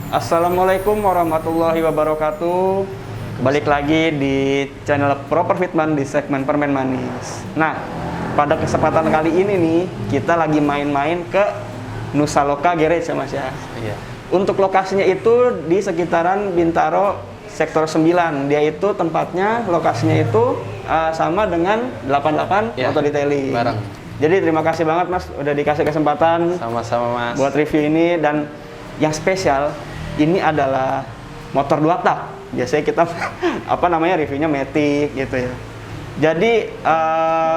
Assalamualaikum warahmatullahi wabarakatuh. Balik lagi di channel Proper Fitman di segmen Permen Manis. Nah, pada kesempatan kali ini nih, kita lagi main-main ke Nusa Loka Garage ya Mas ya. Iya. Untuk lokasinya itu di sekitaran Bintaro Sektor 9. Dia itu tempatnya, lokasinya itu sama dengan 88 Ya, Auto Detailing. bareng. Jadi terima kasih banget Mas udah dikasih kesempatan Sama-sama Mas. buat review ini, dan yang spesial ini adalah motor 2 tak. Biasanya kita reviewnya Matic gitu ya. Jadi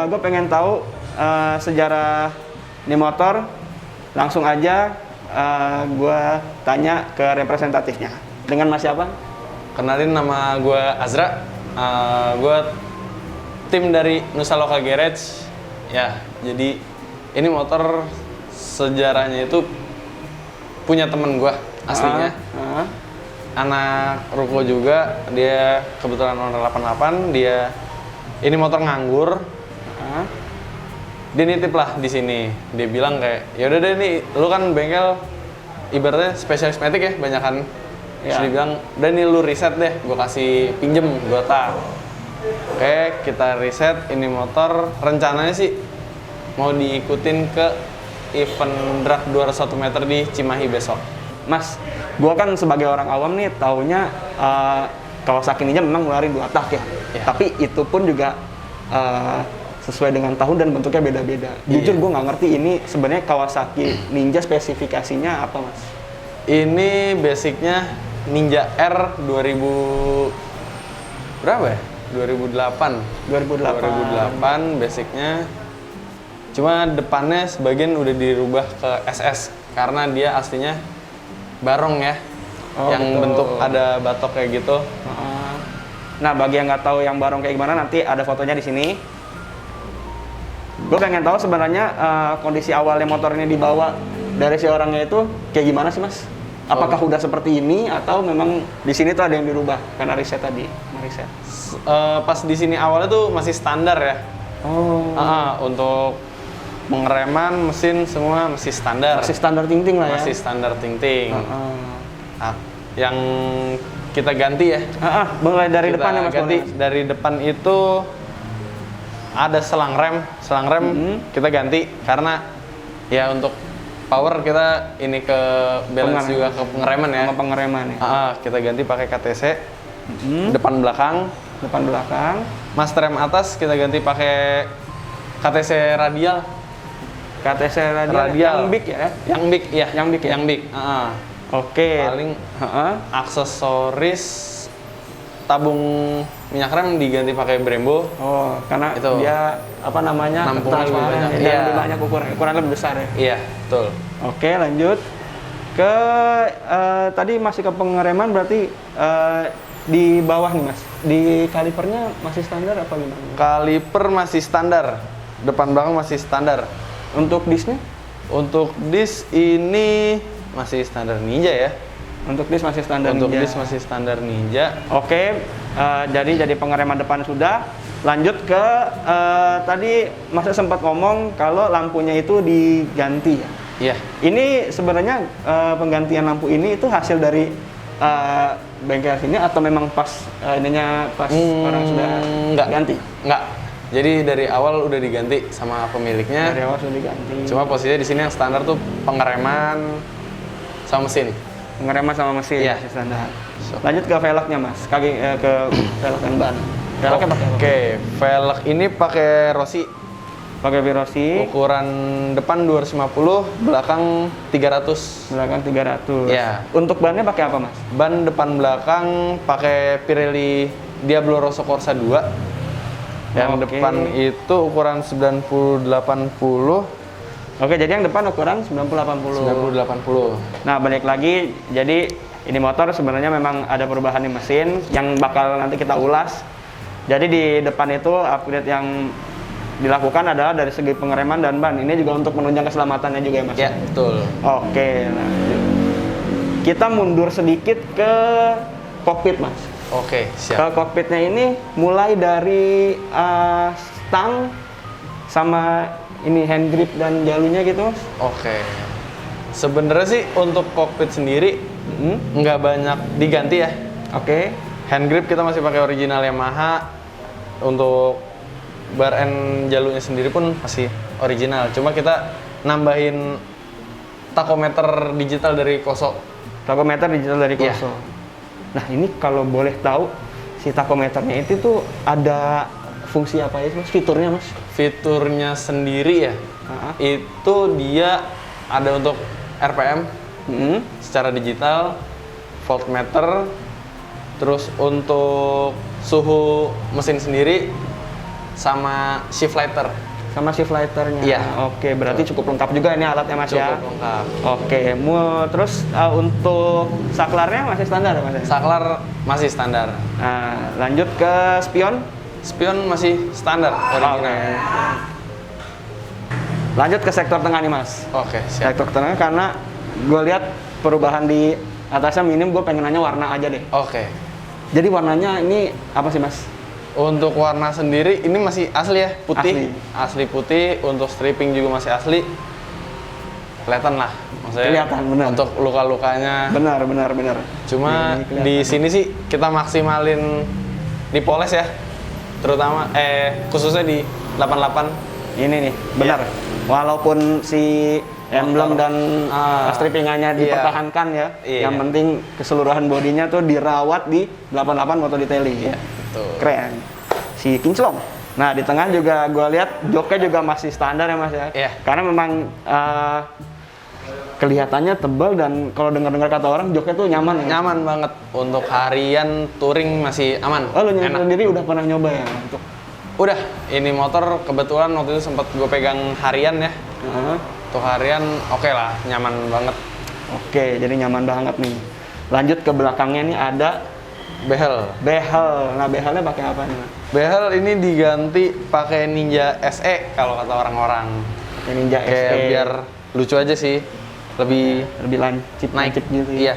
gue pengen tahu sejarah ini motor. Langsung aja gue tanya ke representatifnya. Dengan Mas siapa? Kenalin, nama gue Azra. Gue tim dari Nusa Loka Garage. Ya, jadi ini motor sejarahnya itu punya temen gue aslinya. Anak ruko juga, dia kebetulan owner 88. Dia ini motor nganggur. Dia nitip lah di sini. Dia bilang kayak, ya udah deh nih, lu kan bengkel ibaratnya spesialis Matic ya, banyakan. Terus dia bilang, udah nih lu riset deh, gue kasih pinjem 2 tak. Oke, kita riset ini motor. Rencananya sih mau diikutin ke event drag 201 meter di Cimahi besok. Mas, gua kan sebagai orang awam nih taunya Kawasaki Ninja memang ngeluarin 2 tak ya. Ya. Tapi itu pun juga sesuai dengan tahun dan bentuknya beda-beda. Jujur gua nggak ngerti ini sebenarnya Kawasaki Ninja spesifikasinya apa, Mas? Ini basicnya Ninja R 2000 berapa ya? 2008 basicnya. Cuma depannya sebagian udah dirubah ke SS karena dia aslinya barong ya. Yang betul. bentuk ada batok kayak gitu. Nah, bagi yang nggak tahu yang barong kayak gimana, nanti ada fotonya di sini. Gue pengen tahu sebenarnya kondisi awalnya motor ini dibawa dari si orangnya itu kayak gimana sih, Mas? Apakah udah seperti ini atau memang di sini tuh ada yang dirubah karena riset tadi, riset? Pas di sini awalnya tuh masih standar ya. Untuk pengereman, mesin semua masih standar. Masih standar ting-ting lah ya. Masih standar ting-ting. Yang kita ganti ya. Mulai dari Kita depan ya Mas. ganti dari depan itu ada selang rem. Kita ganti karena ya untuk power kita ini ke balance juga ke pengereman ya. Sama pengereman ya. Kita ganti pakai KTC. Depan belakang. Master rem atas kita ganti pakai KTC radial. KTC radial. Yang big ya? Yang big ya. Yang big. Oke. Paling aksesoris tabung minyak rem diganti pakai Brembo. Karena itu dia nampungnya lebih banyak. Dan lebih banyak ukuran lebih besar ya. Iya, betul. Oke, lanjut ke tadi masih ke pengereman, berarti di bawah nih Mas. Di kalipernya masih standar apa gimana? Kaliper masih standar. Depan belakang masih standar. Untuk disnya? Untuk dis ini masih standar Ninja ya. Untuk dis masih standar Untuk Ninja. dis masih standar Ninja. Oke, jadi pengereman depan sudah. Lanjut ke tadi Mas sempat ngomong kalau lampunya itu diganti ya. Iya. Ini sebenarnya penggantian lampu ini itu hasil dari bengkel sini atau memang pas orang sudah ganti? Enggak. Jadi dari awal udah diganti sama pemiliknya. Dari awal sudah diganti. Cuma posisinya di sini yang standar tuh pengereman sama mesin. Pengereman sama mesin, Iya. masih standar. Lanjut ke velgnya Mas, ke velg dan ban. Velgnya pakai apa? Oke, velg ini pakai Rossi. Pakai Rossi. Ukuran depan 250, belakang 300. Belakang 300. Iya. Untuk bannya pakai apa Mas? Ban depan belakang pakai Pirelli Diablo Rosso Corsa 2. Yang depan itu ukuran 90-80. Oke, jadi yang depan ukuran 90-80. 90-80. Nah, balik lagi, jadi ini motor sebenarnya memang ada perubahan di mesin yang bakal nanti kita ulas. Jadi di depan itu upgrade yang dilakukan adalah dari segi pengereman dan ban. Ini juga untuk menunjang keselamatannya juga ya Mas? Ya, betul. Oke, lanjut. Kita mundur sedikit ke kokpit Mas. Oke, siap. Ke kokpitnya ini mulai dari stang sama ini hand grip dan jalunya gitu Mas. Oke. Sebenarnya sih untuk kokpit sendiri nggak banyak diganti ya. Oke. Hand grip kita masih pakai original Yamaha. Untuk bar end jalurnya sendiri pun masih original. Cuma kita nambahin tachometer digital dari Koso. Tachometer digital dari Iya. Koso. Nah, ini kalau boleh tahu si tachometernya itu tuh ada fungsi apa ya, Mas? Fiturnya, Mas? Fiturnya sendiri ya, itu dia ada untuk RPM secara digital, voltmeter, terus untuk suhu mesin sendiri, sama shift lighter. Sama shift lighternya. Iya. Oke, berarti cukup lengkap juga ini alatnya, Mas, ya. Cukup lengkap. Oke, terus untuk saklarnya masih standar ya, Mas? Saklar masih standar. Nah, lanjut ke spion. Spion masih standar original. Oke. Lanjut ke sektor tengah nih, Mas. Oke, siap. Sektor tengah karena gue lihat perubahan di atasnya minim, gue pengen nanya warna aja deh. Oke. Jadi warnanya ini apa sih, Mas? Untuk warna sendiri ini masih asli ya, putih. Asli. Asli putih, untuk stripping juga masih asli. Kelihatan lah, maksudnya. Kelihatan, benar. Untuk luka-lukanya. Benar. Cuma Ini kelihatan. di sini sih kita maksimalin dipoles ya. Terutama khususnya di 88. Ini nih, benar. Walaupun si emblem dan strippingannya Iya. dipertahankan ya, Iya. yang penting keseluruhan bodinya tuh dirawat di 88 Moto Detailing. Iya, betul. Keren. Si kinclong. Nah, di tengah juga gue lihat joknya juga masih standar ya, Mas ya. Iya. Karena memang kelihatannya tebal dan kalau dengar-dengar kata orang joknya tuh nyaman ya. Nyaman banget. Untuk harian touring masih aman. Oh, lu Enak. sendiri udah pernah nyoba ya untuk? Udah, ini motor kebetulan waktu itu sempat gue pegang harian ya. Untuk harian oke lah, nyaman banget. Oke, jadi nyaman banget nih. Lanjut ke belakangnya nih ada Behel. Nah, behelnya pakai apa nih, Mas? Behel ini diganti pakai Ninja SE kalau kata orang-orang. Pakai Ninja Kayak SE. biar lucu aja sih. Lebih lebih lancip naik gitu ya. Iya.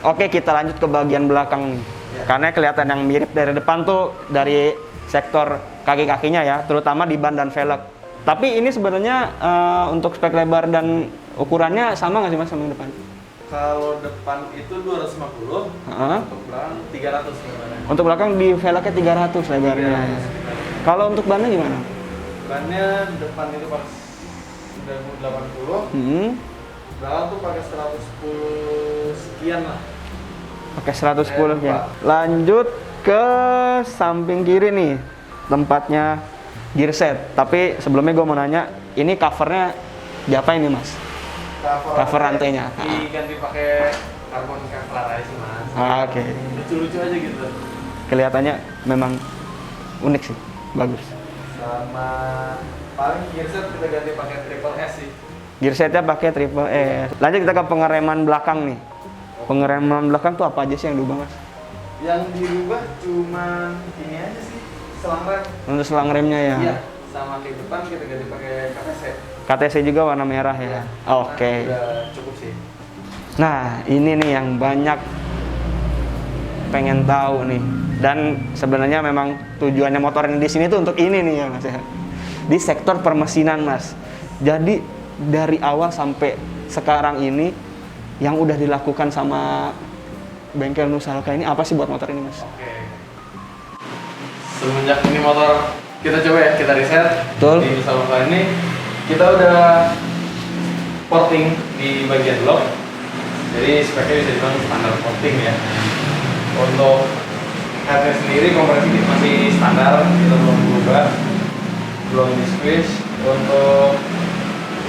Oke, kita lanjut ke bagian belakang nih. Karena kelihatan yang mirip dari depan tuh dari sektor kaki-kakinya ya, terutama di ban dan velg. Tapi ini sebenarnya untuk spek lebar dan ukurannya sama nggak sih, Mas, sama yang depan? Kalau depan itu 250, untuk belakang 300 lebarnya. Untuk belakang di velgnya 300 lebarnya. Kalau untuk bannya gimana? Bannya depan itu pas 90, belakang tuh pakai 110 sekian lah. Pakai 110 ya. Lanjut ke samping kiri nih, tempatnya gear set. Tapi sebelumnya gue mau nanya, ini covernya diapain nih, Mas? Cover rantainya. Diganti pakai karbon kevlar aja sih, Mas. Oke. Lucu-lucu aja gitu. Kelihatannya memang unik sih, bagus. Sama paling gear set kita ganti pakai triple S sih. Gear setnya pakai triple S. Lanjut kita ke pengereman belakang nih. Pengereman belakang tuh apa aja sih yang diubah, Mas? Yang dirubah cuma ini aja sih, selang rem. Untuk selang remnya ya. Iya, sama di depan kita ganti pakai KTC. KTC juga warna merah ya. Oke. Udah cukup sih. Nah, ini nih yang banyak pengen tahu nih. Dan sebenarnya memang tujuannya motor ini di sini tuh untuk ini nih ya, Mas ya. Di sektor permesinan, Mas. Jadi dari awal sampai sekarang ini yang udah dilakukan sama bengkel Nusaloka ini apa sih buat motor ini, Mas? Oke. Semenjak ini motor kita coba ya, kita riset. Betul. Di Nusaloka ini kita udah porting di bagian blok. Jadi speknya bisa dibilang standar porting ya. Untuk headnya sendiri kompresi masih standar, kita belum berubah, belum di squeeze. Untuk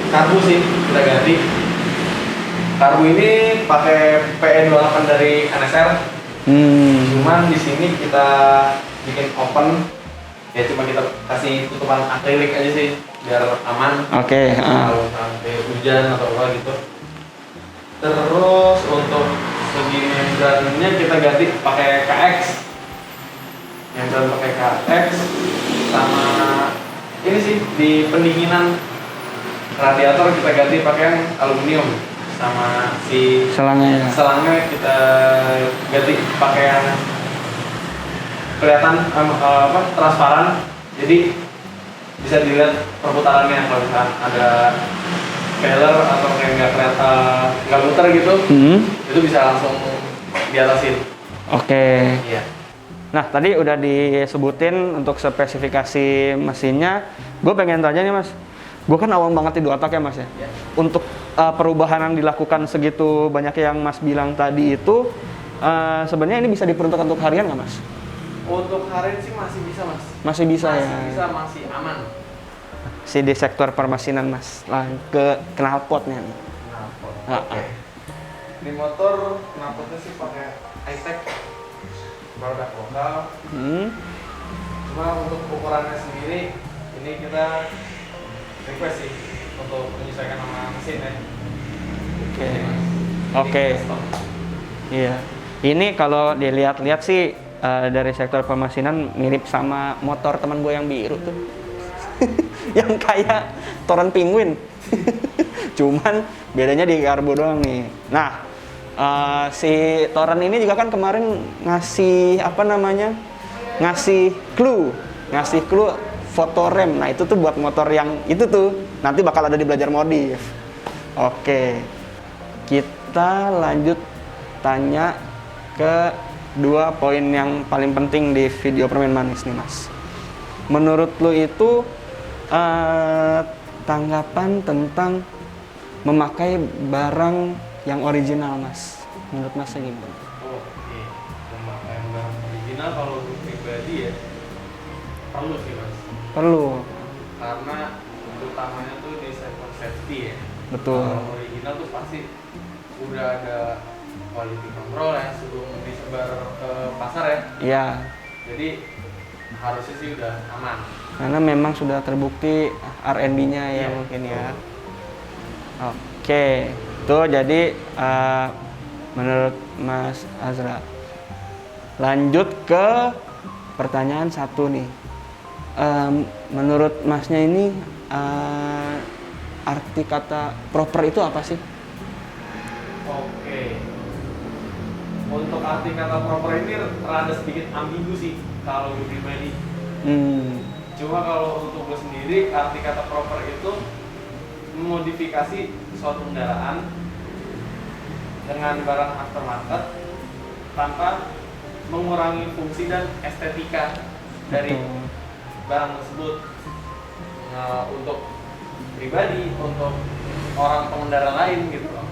karbu sih kita ganti. Karbu ini pakai PE28 dari NSR. Cuman di sini kita bikin open, ya cuma kita kasih tutupan akrilik aja sih biar aman. Oke. Kalau sampai hujan atau apa gitu. Terus untuk segi membrannya kita ganti pakai KX. Membran pakai KX sama ini sih di pendinginan radiator kita ganti pakai yang aluminium, sama si Selangnya ya. selangnya kita ganti pakai yang kelihatan transparan. Jadi bisa dilihat perputarannya kalau misalkan ada failure atau kayak nggak muter gitu, itu bisa langsung diatasin. Oke. Iya. Nah, tadi udah disebutin untuk spesifikasi mesinnya. Gue pengen tanya nih, Mas. Gue kan awam banget di Duatak ya, Mas ya. Iya. Untuk perubahan yang dilakukan segitu banyak yang Mas bilang tadi itu, sebenarnya ini bisa diperuntukkan untuk harian nggak, Mas? Untuk harian sih masih bisa, Mas. Masih bisa ya? Masih bisa, masih aman. Si di sektor permesinan, Mas. Lah, ke knalpotnya nih. Knalpot. Ah, Oke. ah. Di motor knalpotnya sih pakai high-tech produk lokal. Cuma untuk ukurannya sendiri ini kita request sih untuk menyesuaikan sama mesin ya. Oke. Ini, Mas. Oke. Ini custom. Iya. Ini kalau dilihat-lihat sih dari sektor permesinan mirip sama motor teman gue yang biru tuh. Yang kayak Toran Penguin. Cuman bedanya di karbo doang nih. Nah, si Toran ini juga kan kemarin ngasih apa namanya? Ngasih clue foto rem. Nah, itu tuh buat motor yang itu tuh nanti bakal ada di belajar modif. Oke. Kita lanjut tanya ke 2 poin yang paling penting di video Permen Manis nih, Mas. Menurut lu itu tanggapan tentang memakai barang yang original, Mas. Menurut Mas gimana? Oke. Pemakaian barang original kalau untuk pribadi ya perlu sih, Mas. Perlu. Karena utamanya tuh di segmen safety ya. Betul. Kalau original tuh pasti udah ada quality control ya sebelum disebar ke pasar ya. Iya. Jadi harusnya sih udah aman. Karena memang sudah terbukti R&D-nya ya, Iya. mungkin ya. Oke. Tuh jadi menurut Mas Azra. Lanjut ke pertanyaan satu nih. Menurut Masnya ini arti kata proper itu apa sih? Oke. Untuk arti kata proper ini rada sedikit ambigu sih kalau gue pribadi. Cuma kalau untuk gue sendiri arti kata proper itu memodifikasi suatu kendaraan dengan barang aftermarket tanpa mengurangi fungsi dan estetika dari Betul. barang tersebut. Nah, untuk pribadi, untuk orang pengendara lain gitu loh.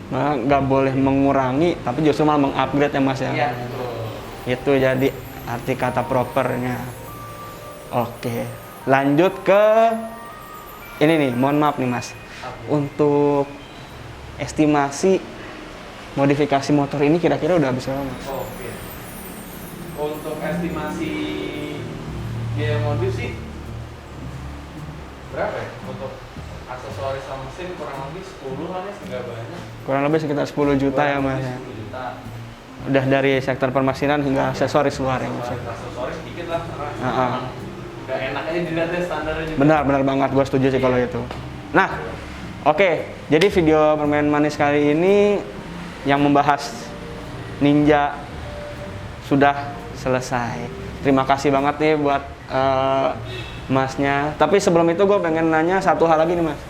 Nah, nggak boleh mengurangi, tapi justru malah mengupgrade ya, Mas ya. Iya, betul. Itu jadi arti kata propernya. Oke, lanjut ke ini nih, mohon maaf nih, Mas. Untuk estimasi modifikasi motor ini kira-kira udah habis berapa, Mas? Oke. Untuk estimasi biaya modif sih berapa ya? Untuk aksesoris sama mesin kurang lebih 10 lah ya, nggak banyak. Kurang lebih sekitar 10 juta ya, Mas. 10 juta. Udah dari sektor permesinan hingga aksesoris luar ya, Mas. Aksesoris dikit lah karena Heeh. nggak enak aja dilihatnya standarnya juga. Benar banget, gue setuju sih kalau itu. Nah, oke, jadi video Permen Manis kali ini yang membahas Ninja sudah selesai. Terima kasih banget nih buat Masnya. Tapi sebelum itu gue pengen nanya satu hal lagi nih, Mas.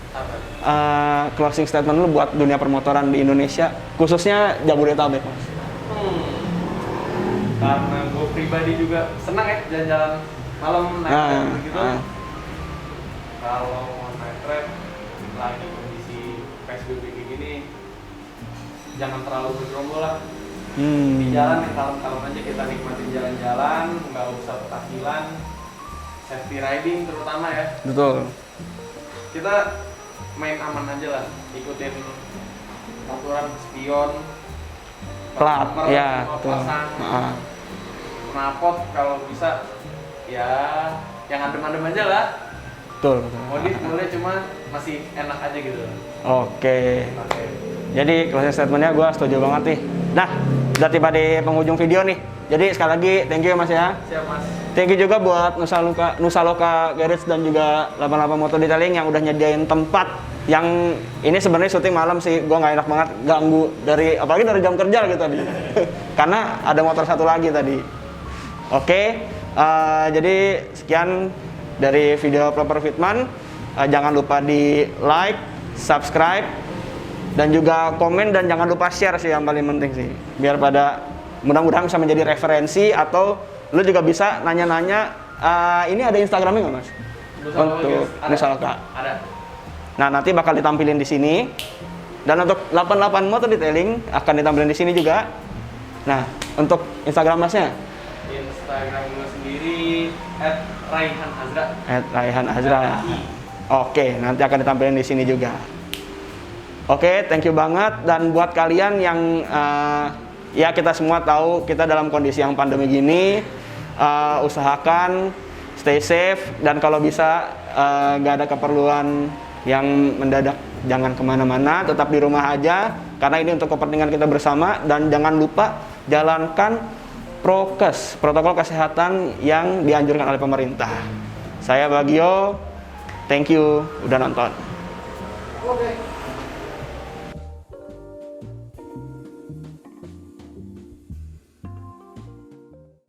Closing statement lu buat dunia permotoran di Indonesia, khususnya Jabodetabek, Mas. Karena gue pribadi juga senang ya jalan-jalan malam naik trip gitu. Kalau mau naik trip lagi kondisi PSBB kayak gini, jangan terlalu bergerombol lah. Di jalan yang kalem-kalem aja, kita nikmatin jalan-jalan, nggak usah petakilan, safety riding terutama ya. Betul. Kita main aman aja lah, ikutin aturan spion, Plat, nomor, ya, nomor betul. pasang, knalpot kalau bisa ya yang adem-adem aja lah. Betul. Modif boleh, cuma masih enak aja gitu. Oke. Oke. Jadi closing statementnya gue setuju banget nih. Nah, udah tiba di penghujung video nih. Jadi sekali lagi thank you ya, Mas ya. Siap, Mas. Thank you juga buat Nusa Loka Garage dan juga 88 Motor Detailing yang udah nyediain tempat yang ini sebenarnya syuting malam sih. Gue nggak enak banget ganggu apalagi dari jam kerja gitu tadi. Karena ada motor satu lagi tadi. Oke, jadi sekian dari video Proper Fitman. Jangan lupa di like, subscribe, dan juga komen, dan jangan lupa share sih yang paling penting sih. Biar pada mudah-mudahan bisa menjadi referensi, atau lu juga bisa nanya-nanya. Ini ada Instagramnya nggak Mas? Untuk Nusa Loka. Ada. Nah, nanti bakal ditampilin di sini. Dan untuk 88 Motor Detailing akan ditampilin di sini juga. Nah, untuk Instagram Masnya? Instagram gue sendiri @raihanazra. @raihanazra. Oke, nanti akan ditampilin di sini juga. Oke, thank you banget. Dan buat kalian yang ya, kita semua tahu kita dalam kondisi yang pandemi gini, usahakan stay safe, dan kalau bisa gak ada keperluan yang mendadak, jangan kemana-mana, tetap di rumah aja karena ini untuk kepentingan kita bersama. Dan jangan lupa jalankan prokes, protokol kesehatan yang dianjurkan oleh pemerintah. Saya Bagio, thank you udah nonton. Oke.